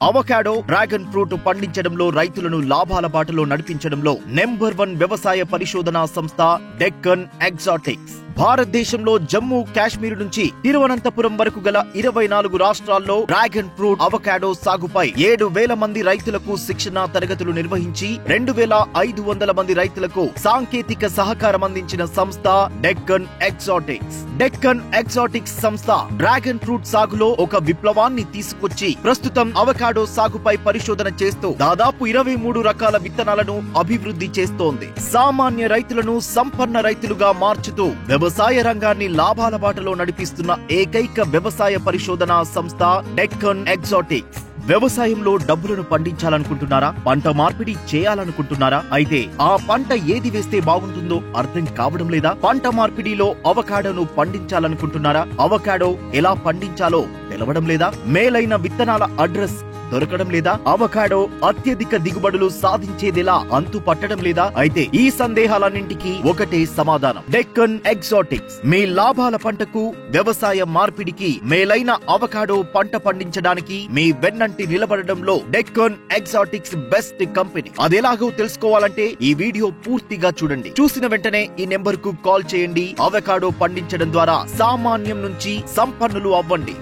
Avocado, dragon fruit పండించడంలో రైతులను లాభాల బాటలో నడిపించడంలో నెంబర్ 1 వ్యవసాయ పరిశోధనా సంస్థ డెక్కన్ ఎగ్జాటిక్స్. భారతదేశంలో జమ్మూ కాశ్మీర్ నుంచి తిరువనంతపురం వరకు గల 24 రాష్ట్రాల్లో డ్రాగన్ ఫ్రూట్, అవకాడో సాగుపై 7,000 మంది రైతులకు శిక్షణా తరగతులు నిర్వహించి 2,500 మంది రైతులకు సాంకేతిక సహకారం అందించిన సంస్థ డెక్కన్ ఎగ్జాటిక్స్. డెక్కన్ ఎగ్జాటిక్స్ సంస్థ డ్రాగన్ ఫ్రూట్ సాగులో ఒక విప్లవాన్ని తీసుకొచ్చి ప్రస్తుతం అవకాడో సాగుపై పరిశోధన చేస్తూ దాదాపు 23 రకాల విత్తనాలను అభివృద్ధి చేస్తోంది. సామాన్య రైతులను సంపన్న రైతులుగా మార్చుతూ వ్యవసాయ రంగాన్ని లాభాల బాటలో నడిపిస్తున్న ఏకైక వ్యవసాయ పరిశోధనా సంస్థ డెక్కన్ ఎగ్జాటిక్స్. వ్యవసాయంలో డబ్బులను పండించాలనుకుంటున్నారా? పంట మార్పిడి చేయాలనుకుంటున్నారా? అయితే ఆ పంట ఏది వేస్తే బాగుంటుందో అర్థం కావడం లేదా? పంట మార్పిడిలో అవకాడోను పండించాలనుకుంటున్నారా? అవకాడో ఎలా పండించాలో తెలవడం లేదా? మేలైన విత్తనాల అడ్రస్ దొరకడం లేదా? అవకాడో అత్యధిక దిగుబడులు సాధించేదిలా అంతు పట్టడం లేదా? అయితే ఈ సందేహాలన్నింటికీ ఒకటే సమాధానం. డెక్కన్ ఎగ్జాటిక్స్ మీ లాభాల పంటకు, వ్యవసాయ మార్పిడికి, మేలైన అవకాడో పంట పండించడానికి మీ వెన్నంటి నిలబడడంలో డెక్కన్ ఎగ్జాటిక్స్ బెస్ట్ కంపెనీ. అదెలాగో తెలుసుకోవాలంటే ఈ వీడియో పూర్తిగా చూడండి. చూసిన వెంటనే ఈ నెంబర్ కు కాల్ చేయండి. అవకాడో పండించడం ద్వారా సామాన్యం నుంచి సంపన్నులు అవ్వండి.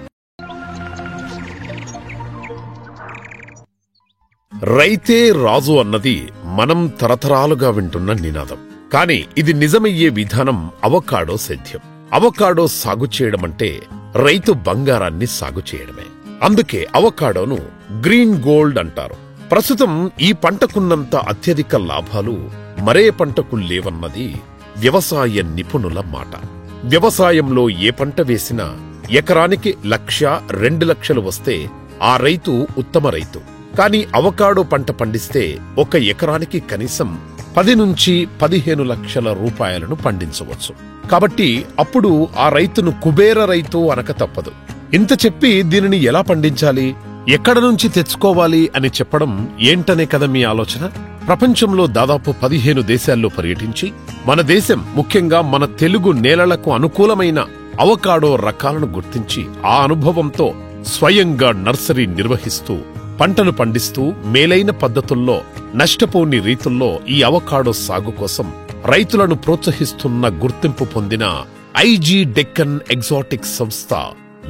రైతే రాజు అన్నది మనం తరతరాలుగా వింటున్న నినాదం. కాని ఇది నిజమయ్యే విధానం అవకాడో సేద్యం. అవకాడో సాగు చేయడమంటే రైతు బంగారాన్ని సాగు చేయడమే. అందుకే అవకాడోను గ్రీన్ గోల్డ్ అంటారు. ప్రస్తుతం ఈ పంటకున్నంత అత్యధిక లాభాలు మరే పంటకు లేవన్నది వ్యవసాయ నిపుణుల మాట. వ్యవసాయంలో ఏ పంట వేసినా ఎకరానికి 1,00,000, 2,00,000 వస్తే ఆ రైతు ఉత్తమ రైతు. కానీ అవకాడో పంట పండిస్తే ఒక ఎకరానికి కనీసం 10 నుంచి 15 లక్షల రూపాయలను పండించవచ్చు. కాబట్టి అప్పుడు ఆ రైతును కుబేర రైతు అనక తప్పదు. ఇంత చెప్పి దీనిని ఎలా పండించాలి, ఎక్కడ నుంచి తెచ్చుకోవాలి అని చెప్పడం ఏంటనే కదా మీ ఆలోచన? ప్రపంచంలో దాదాపు 15 దేశాల్లో పర్యటించి మన దేశం, ముఖ్యంగా మన తెలుగు నేలలకు అనుకూలమైన అవకాడో రకాలను గుర్తించి ఆ అనుభవంతో స్వయంగా నర్సరీ నిర్వహిస్తూ పంటను పండిస్తూ మేలైన పద్ధతుల్లో, నష్టపోని రీతుల్లో ఈ అవకాడో సాగు కోసం రైతులను ప్రోత్సహిస్తున్న గుర్తింపు పొందిన ఐజీ డెక్కన్ ఎగ్జాటిక్స్ సంస్థ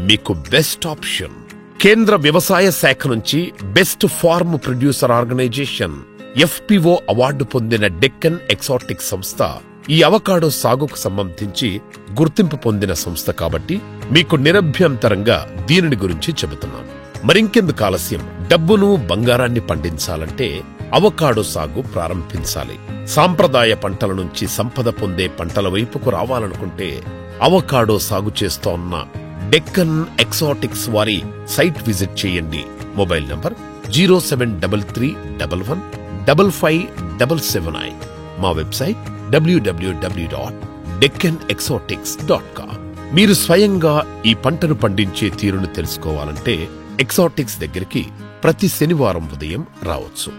మీకు బెస్ట్ ఆప్షన్. కేంద్ర వ్యవసాయ శాఖ నుంచి best farm producer organisation FPO award పొందిన డెక్కన్ ఎగ్జాటిక్స్ సంస్థ ఈ అవకాడో సాగుకు సంబంధించి గుర్తింపు పొందిన సంస్థ కాబట్టి మీకు నిరభ్యంతరంగా దీనిని గురించి చెబుతున్నాను. మరింకెందుకు ఆలస్యం? డబ్బును, బంగారాన్ని పండించాలంటే అవకాడో సాగు ప్రారంభించాలి. సాంప్రదాయ పంటల నుంచి సంపద పొందే పంటల వైపుకు రావాలనుకుంటే అవకాడో సాగు చేస్తోన్న డెక్కన్ ఎగ్జాటిక్స్ వారి సైట్ విజిట్ చేయండి. Mobile number 0733115579. మా వెబ్సైట్ www.deccanexotics.com. మీరు స్వయంగా ఈ పంటను పండించే తీరును తెలుసుకోవాలంటే ఎగ్జాటిక్స్ దగ్గరికి ప్రతి శనివారం ఉదయం రావచ్చు.